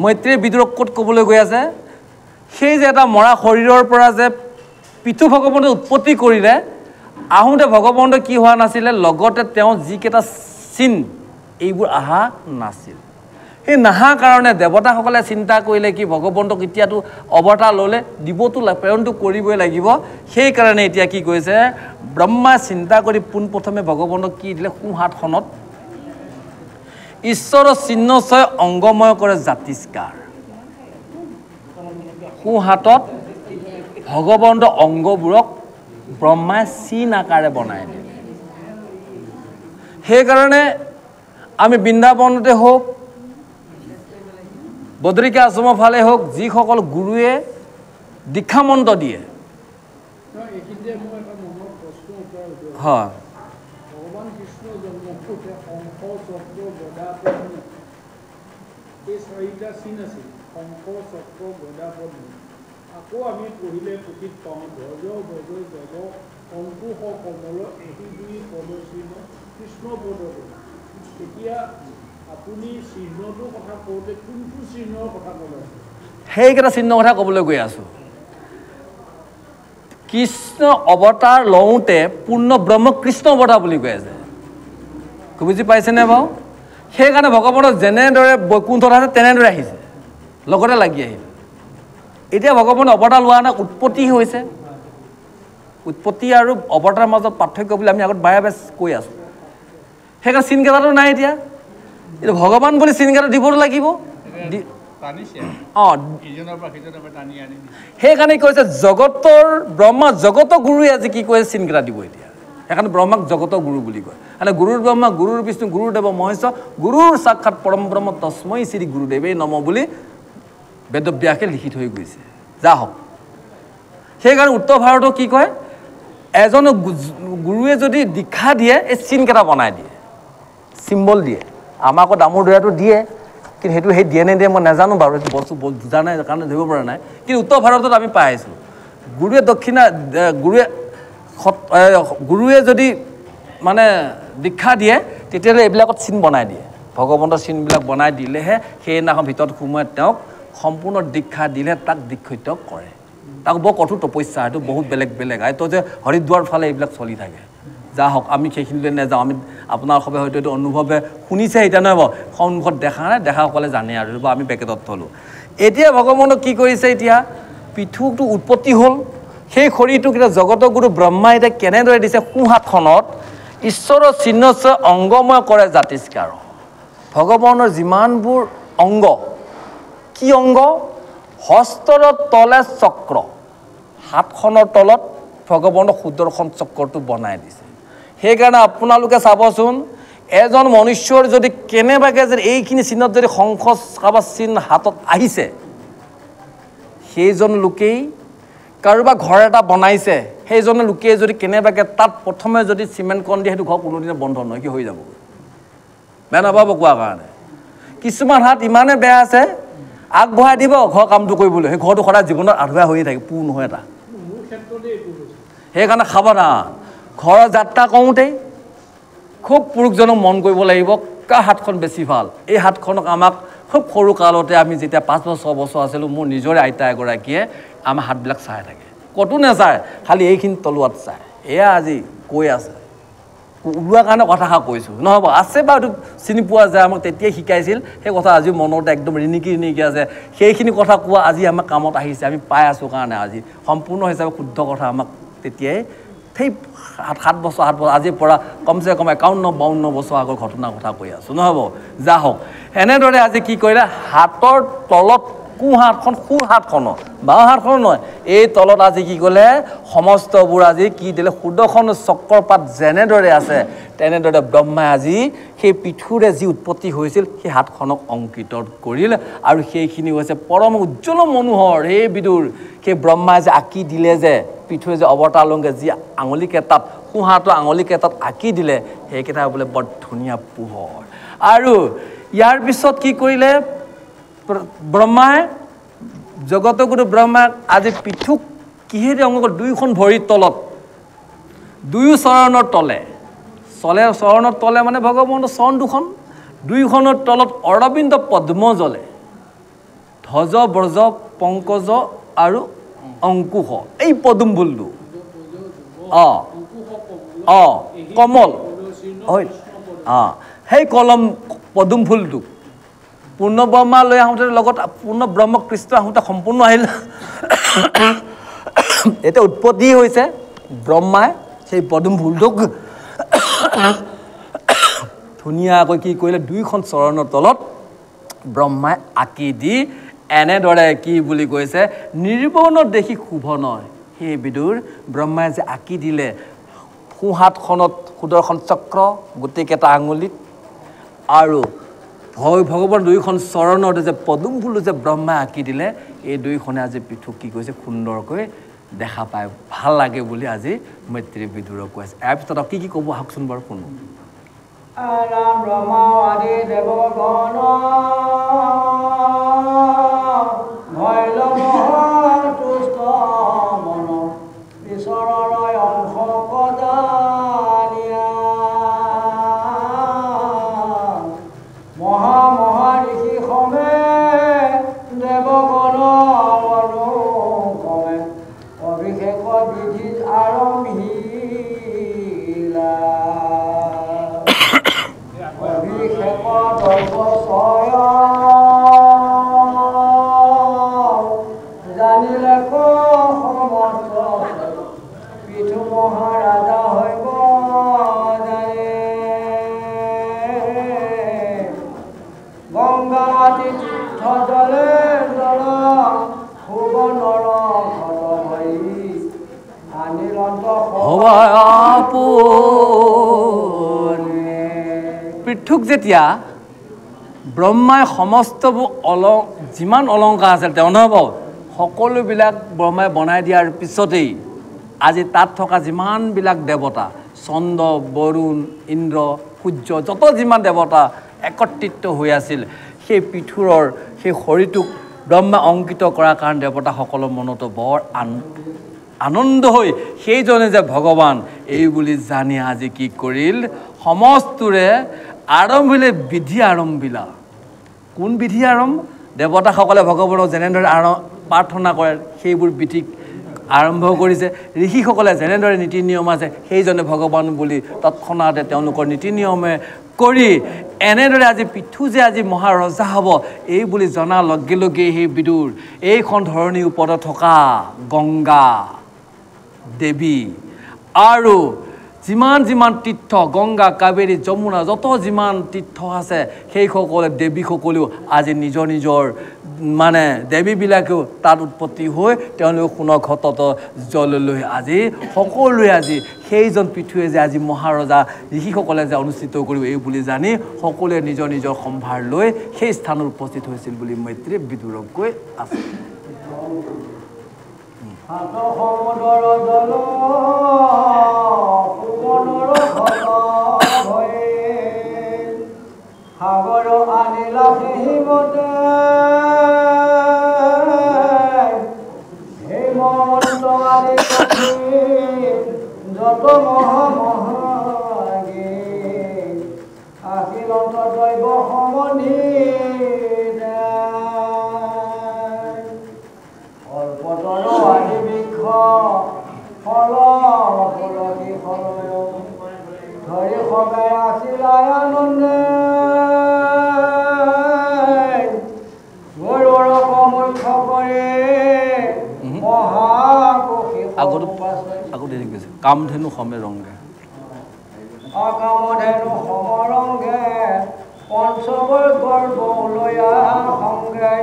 মৈত্ৰীয়ে বিদুৰক ক'ত ক'বলৈ গৈ আছে সেই যে এটা মৰা শৰীৰৰ পৰা যে পিতৃ ভগৱন্তে উৎপত্তি কৰিলে আহোঁতে ভগৱন্তৰ কি হোৱা নাছিলে লগতে তেওঁ যিকেইটা চিন এইবোৰ অহা নাছিল সেই নাহা কাৰণে দেৱতাসকলে চিন্তা কৰিলে কি ভগৱন্তক এতিয়াতো অৱতাৰ ল'লে দিবতো প্ৰেৰণটো কৰিবই লাগিব সেইকাৰণে এতিয়া কি কৰিছে ব্ৰহ্মাই চিন্তা কৰি পোনপ্ৰথমে ভগৱন্তক কি দিলে সোঁহাতখনত ঈশ্বৰৰ চিহ্ন ছয় অংগময় কৰে জাতিষ্কাৰ সোঁহাতত ভগৱন্তৰ অংগবোৰক ব্ৰহ্মাই চিন আকাৰে বনাই দিলে সেইকাৰণে আমি বৃন্দাবনতে হওক বদ্ৰিকা আশ্ৰমৰ ফালে হওক যিসকল গুৰুৱে দীক্ষামন্ত্ৰ দিয়ে হয় ভগৱান কৃষ্ণ জন্ম হওঁতে শংখ চক্ৰ গদা এই চাৰিটা চিন আছিল শংখ চক্ৰ গদা পদ্ম আকৌ আমি পঢ়িলে পুথিত পাওঁ ধ্বজ বজ জগ অংকুশ কমল এই দুই পদ চিহ্ন কৃষ্ণ পদ এতিয়া আপুনি চিহ্নটোৰ কথা কওঁতে কোনটো চিহ্নৰ কথা ক'লে সেইকেইটা চিহ্নৰ কথা ক'বলৈ গৈ আছোঁ। কৃষ্ণ অৱতাৰ লওঁতে পূৰ্ণ ব্ৰহ্ম কৃষ্ণ অৱতাৰ বুলি কৈ আছে। বুজি পাইছেনে বাৰু? সেইকাৰণে ভগৱানৰ যেনেদৰে বৈকুণ্ঠত আছে তেনেদৰে আহিছে, লগতে লাগি আহিল। এতিয়া ভগৱানে অৱতাৰ লোৱা নাই, উৎপত্তি হৈছে। উৎপত্তি আৰু অৱতাৰৰ মাজত পাৰ্থক্য বুলি আমি আগত বাৰে বাৰে কৈ আছোঁ। সেইকাৰণে চিনকেইটাটো নাই। এতিয়া ভগৱান বুলি চিনকেইটা দিবতো লাগিব। সেইকাৰণে কৈছে জগতৰ ব্ৰহ্মা জগতৰ গুৰুৱে আজি কি কৈছে চিনকেইটা দিব। এতিয়া সেইকাৰণে ব্ৰহ্মাক জগতৰ গুৰু বুলি কয়। মানে গুৰুৰ ব্ৰহ্মা গুৰুৰ বিষ্ণু গুৰুদেৱ মহেশ্বৰ গুৰুৰ সাক্ষাৎ পৰম ব্ৰহ্ম তস্মৈ শ্ৰী গুৰুদেৱে নমঃ বুলি বেদব্যাসে লিখি থৈ গৈছে। যা হওক, সেইকাৰণে উত্তৰ ভাৰতক কি কয়, এজন গুৰুৱে যদি দীক্ষা দিয়ে এই চিনকেইটা বনাই দিয়ে, চিম্বল দিয়ে। আমাক আকৌ দামোৰ দয়াটো দিয়ে, কিন্তু সেইটো সেই দিয়ে নিদিয়ে মই নাজানো বাৰু, সেইটো বস্তু বুজা নাই কাৰণে ধৰিব পৰা নাই। কিন্তু উত্তৰ ভাৰতত আমি পাই আছোঁ গুৰুৱে দক্ষিণা গুৰুৱে যদি মানে দীক্ষা দিয়ে তেতিয়াহ'লে এইবিলাকত চিন বনাই দিয়ে। ভগৱন্তৰ চিনবিলাক বনাই দিলেহে সেইদিনাখন ভিতৰত সোমোৱাই তেওঁক সম্পূৰ্ণ দীক্ষা দিলে তাক দীক্ষিত কৰে। তাক বৰ কঠোৰ তপস্যা, সেইটো বহুত বেলেগ বেলেগ। এইটো যে হৰিদ্বাৰ ফালে এইবিলাক চলি থাকে। যা হওক, আমি সেইখিনিলৈ নাযাওঁ। আমি আপোনাৰ সবে হয়তো এইটো অনুভৱে শুনিছে এতিয়া নহয় বাৰু, সন্মুখত দেখা নাই, দেখাসকলে জানে আৰু আমি পেকেটত থলোঁ। এতিয়া ভগৱানক কি কৰিছে, এতিয়া পৃথুটো উৎপত্তি হ'ল। সেই শৰীৰটোক এতিয়া জগতৰ গুৰু ব্ৰহ্মাই এতিয়া কেনেদৰে দিছে, সোঁহাতখনত ঈশ্বৰৰ চিহ্ন অংগময় কৰে জাতিষ্কাৰ। ভগৱানৰ যিমানবোৰ অংগ, কি অংগ, হস্তৰ তলে চক্ৰ, হাতখনৰ তলত ভগৱানৰ সুদৰ্শন চক্ৰটো বনাই দিছে। সেইকাৰণে আপোনালোকে চাবচোন, এজন মনুষ্যৰ যদি কেনেবাকৈ যদি এইখিনি চিহ্নত যদি শংখ কাৰোবাৰ চিহ্ন হাতত আহিছে, সেইজন লোকেই কাৰোবাৰ ঘৰ এটা বনাইছে, সেইজনে লোকে যদি কেনেবাকৈ তাত প্ৰথমে যদি চিমেণ্টকণ দিয়ে, সেইটো ঘৰ কোনোদিনে বন্ধ নহয়, কি হৈ যাব। বেয়া নাপাব কোৱাৰ কাৰণে। কিছুমান হাত ইমানে বেয়া আছে, আগবঢ়াই দিব ঘৰ কামটো কৰিবলৈ, সেই ঘৰটো সদায় জীৱনত আধৰুৱা হৈয়ে থাকে, পূৰ নহয় এটা। সেইকাৰণে সাৱধান, ঘৰৰ যাত্ৰা কৰোঁতেই খুব পুৰুষজনক মন কৰিব লাগিব, কাৰ হাতখন বেছি ভাল। এই হাতখনক আমাক খুব সৰু কালতে আমি যেতিয়া 5 বছৰ 6 বছৰ আছিলোঁ, মোৰ নিজৰে আইতা এগৰাকীয়ে আমাৰ হাতবিলাক চাই থাকে, ক'তো নাচায়, খালি এইখিনি তলুৱাত চায়। এয়া আজি কৈ আছে, ওলোৱাৰ কাৰণে কথাষাৰ কৈছোঁ, নহ'ব আছে বাৰু, এইটো চিনি পোৱা যায়, আমাক তেতিয়াই শিকাইছিল। সেই কথা আজি মনত একদম ৰিণিকি ৰিণিকি আছে। সেইখিনি কথা কোৱা আজি আমাৰ কামত আহিছে, আমি পাই আছোঁ কাৰণে আজি সম্পূৰ্ণ হিচাপে শুদ্ধ কথা আমাক তেতিয়াই সেই 7 বছৰ আজিৰ পৰা কমচে কম 51-52 বছৰ আগৰ ঘটনাৰ কথা কৈ আছোঁ, নহ'ব। যা হওক, এনেদৰে আজি কি কৰিলে, হাতৰ তলত সোঁহাতখন, সোঁহাতখনৰ বাওঁ হাতখনো নহয়, এই তলত আজি কি ক'লে, সমস্তবোৰ আজি কি দিলে, সুদৰ্শন চক্ৰপাত যেনেদৰে আছে তেনেদৰে ব্ৰহ্মাই আজি সেই পৃথুৰে যি উৎপত্তি হৈছিল সেই হাতখনক অংকিত কৰিল। আৰু সেইখিনি হৈছে পৰম উজ্জ্বল মনোহৰ। সেই বিদুৰ সেই ব্ৰহ্মাই যে আঁকি দিলে, যে পৃথুৱে যে অৱতাৰ লংগে যি আঙুলিকেইটাত, সোঁহাতৰ আঙুলিকেইটাত আঁকি দিলে, সেইকেইটা বোলে বৰ ধুনীয়া পোহৰ। আৰু ইয়াৰ পিছত কি কৰিলে ব্ৰহ্মাই, জগতগুৰু ব্ৰহ্মাক আজি পৃথুক কিহেৰে অংগ, 2খন ভৰিৰ তলত, 2 চৰণৰ তলে, চৰণৰ তলে মানে ভগৱানৰ চৰণ 2খন, 2খনৰ তলত অৰবিন্দ পদ্ম জ্বলে, ধ্বজ ব্ৰজ পংকজ আৰু অংকুশ, এই পদুম ফুলটো কমল হয়, সেই কলম পদুম ফুলটো পূৰ্ণ ব্ৰহ্মা লৈ আহোঁতে লগত পূৰ্ণ ব্ৰহ্ম কৃষ্ণ আহোঁতে সম্পূৰ্ণ আহিল। এতিয়া উৎপত্তি হৈছে ব্ৰহ্মাই সেই পদুম ফুলটোক ধুনীয়াকৈ কি কৰিলে, 2খন চৰণৰ তলত ব্ৰহ্মাই আঁকি দি এনেদৰে কি বুলি কৈছে, নিৰ্বনত দেখি শুভ নহয়। সেই বিদুৰ ব্ৰহ্মাই যে আঁকি দিলে সোঁহাতখনত সুদৰ্শন চক্ৰ গোটেইকেইটা আঙুলিত, আৰু ভগৱান 2খন চৰণতে যে পদুম ফুলো যে ব্ৰহ্মাই আঁকি দিলে, এই 2খনে আজি পৃথুক কি কৰিছে, সুন্দৰকৈ দেখা পায়, ভাল লাগে বুলি আজি মৈত্ৰী বিদুৰক কৈ আছে। ইয়াৰ পিছত কি কি ক'ব আহকচোন বাৰু শুনো। ব্ৰহ্মা আদি দেৱগণ ভৈল তুষ্ট মন ঈশ্বৰৰ অংশ কদানিয়া মহা ঋষি সমে দেৱগণ যেতিয়া ব্ৰহ্মাই সমস্তবোৰ যিমান অলংকাৰ আছিল তেওঁ নহ'ব সকলোবিলাক ব্ৰহ্মাই বনাই দিয়াৰ পিছতেই আজি তাত থকা যিমানবিলাক দেৱতা চন্দ্ৰ বৰুণ ইন্দ্ৰ সূৰ্য যত যিমান দেৱতা একত্ৰিত হৈ আছিল সেই পিঠুৰৰ সেই শৰীৰটোক ব্ৰহ্মা অংকিত কৰাৰ কাৰণে দেৱতাসকলৰ মনতো বৰ আনন্দ হৈ সেইজনে যে ভগৱান এই বুলি জানি আজি কি কৰিল সমস্তৰে আৰম্ভিলে বিধি আৰম্ভিলা কোন বিধি দেৱতাসকলে ভগৱানক যেনেদৰে প্ৰাৰ্থনা কৰে সেইবোৰ বিধিক আৰম্ভ কৰিছে ঋষিসকলে যেনেদৰে নীতি নিয়ম আছে সেইজনে ভগৱান বুলি তৎক্ষণাতে তেওঁলোকৰ নীতি নিয়মে কৰি এনেদৰে আজি পিঠু যে আজি মহাৰজা হ'ব এই বুলি জনাৰ লগে লগে সেই বিদুৰ এইখন ধৰণীৰ ওপৰত থকা গংগা দেৱী আৰু যিমান তীৰ্থ গংগা কাবেৰী যমুনা যত যিমান তীৰ্থ আছে সেইসকলে দেৱীসকলেও আজি নিজৰ মানে দেৱীবিলাকেও তাত উৎপত্তি হৈ তেওঁলোকে সোণৰ ঘটত জল লৈ আজি সকলোৱে আজি সেইজন পিঠুৱে যে আজি মহাৰজা ঋষিসকলে যে অনুষ্ঠিত কৰিব এই বুলি জানি সকলোৱে নিজৰ সম্ভাৰ লৈ সেই স্থানত উপস্থিত হৈছিল বুলি মৈত্ৰীয়ে বিদুৰক কৈ আছে সাগৰ আনিলা হিমতে হেমন্ত আনি যত মহামহাগে আখিলত দৈৱ সমনি অল্পতৰ আদি বৃক্ষ ফল ফুলনি ফলয় ধৰি সগাই আছিল আনন্দে কামধেনু সমেৰ ৰংগে কামধেনু সমৰংগে পঞ্চবৰ গৰ্ব লয়া সংগে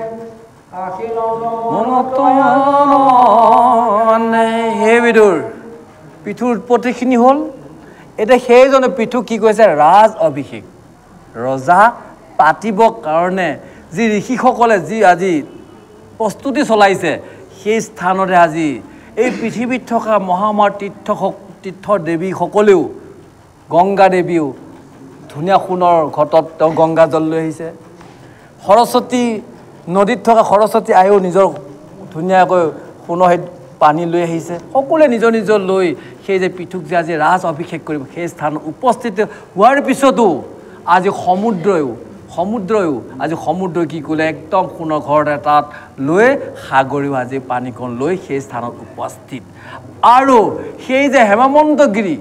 হে বিদুৰ পিঠুৰ উৎপত্তিখিনি হ'ল এতিয়া সেইজনে পিঠু কি কৈছে ৰাজ অভিষেক ৰজা পাতিবৰ কাৰণে যি ঋষিসকলে যি আজি প্ৰস্তুতি চলাইছে সেই স্থানতে আজি এই পৃথিৱীত থকা মহামাৰ তীৰ্থ দেৱীসকলেও গংগা দেৱীও ধুনীয়া সোণৰ ঘটত তেওঁ গংগা জল লৈ আহিছে সৰস্বতী নদীত থকা সৰস্বতী আইও নিজৰ ধুনীয়াকৈ সোণৰ পানী লৈ আহিছে সকলোৱে নিজৰ লৈ সেই যে পিঠুক যে আজি ৰাজ অভিষেক কৰিব সেই স্থানত উপস্থিত হোৱাৰ পিছতো আজি সমুদ্ৰয়ো আজি সমুদ্ৰ কি কৰিলে একদম সোণৰ ঘৰ এটাত লৈ সাগৰেও আজি পানীকণ লৈ সেই স্থানত উপস্থিত আৰু সেই যে হেমন্তগিৰি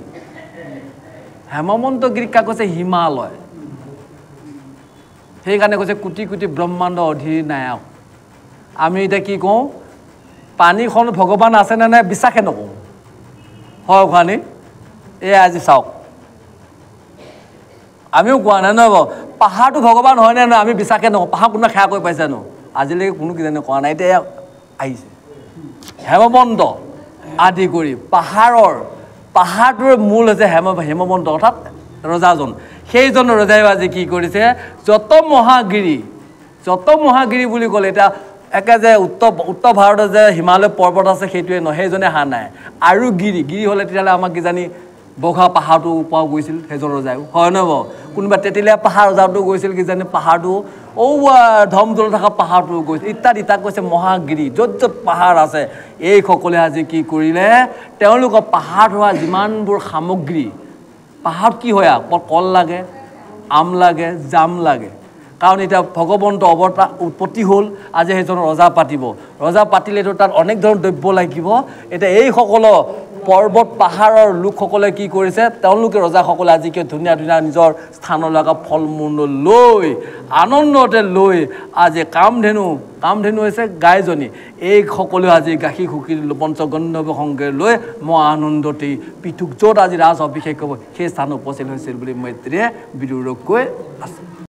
কাক কৈছে হিমালয় সেইকাৰণে কৈছে কোটি কোটি ব্ৰহ্মাণ্ড অধিনায়ক আমি এতিয়া কি কওঁ পানীখন ভগৱান আছেনে নাই বিশ্বাসে নকওঁ হয় খোৱানি এই আজি চাওক আমিও কোৱা নাই নহ'ব পাহাৰটো ভগৱান হয়নে নহয় আমি বিশ্বাসে নকওঁ পাহাৰ কোনোবা সেৱা কৰি পাইছে ন আজিলৈকে কোনো কিজানি কোৱা নাই এতিয়া আহিছে হেমবন্ত আদি কৰি পাহাৰটোৰ মূল হৈছে হেমবন্ত অৰ্থাৎ ৰজাজন সেইজন ৰজাইও আজি কি কৰিছে যত মহাগিৰি বুলি ক'লে এতিয়া একে যে উত্তৰ ভাৰতত যে হিমালয় পৰ্বত আছে সেইটোৱে নহয় সেইজনে হা নাই আৰু গিৰি হ'লে তেতিয়াহ'লে আমাক কিজানি বঘা পাহাৰটো পোৱা গৈছিল সেইজন ৰজাইও হয় নহয় কোনোবা তেতেলীয়া পাহাৰ ৰজাটো গৈছিল কিজানি পাহাৰটো ধমজল থকা পাহাৰটো গৈছিল ইত্যাদি তাক কৈছে মহাগিৰি য'ত পাহাৰ আছে এইসকলে আজি কি কৰিলে তেওঁলোকৰ পাহাৰত হোৱা যিমানবোৰ সামগ্ৰী পাহাৰত কি হয় কল লাগে আম লাগে জাম লাগে কাৰণ এতিয়া ভগৱন্ত উৎপত্তি হ'ল আজি সেইজন ৰজা পাতিলেতো তাত অনেক ধৰণৰ দ্ৰব্য লাগিব এতিয়া এইসকল পৰ্বত পাহাৰৰ লোকসকলে কি কৰিছে তেওঁলোকে ৰজাসকলে আজি কি ধুনীয়া নিজৰ স্থানৰ লগা ফল মূল লৈ আনন্দতে লৈ আজি কামধেনু হৈছে গাইজনী এই সকলোৱে আজি গাখীৰ খুকি পঞ্চগন্ধৱ সংগে লৈ আনন্দতে পিঠুক য'ত আজি ৰাজ অভিষেক হ'ব সেই স্থানত উপস্থিত হৈছিল বুলি মৈত্ৰীয়ে বিদুৰক কৈ আছে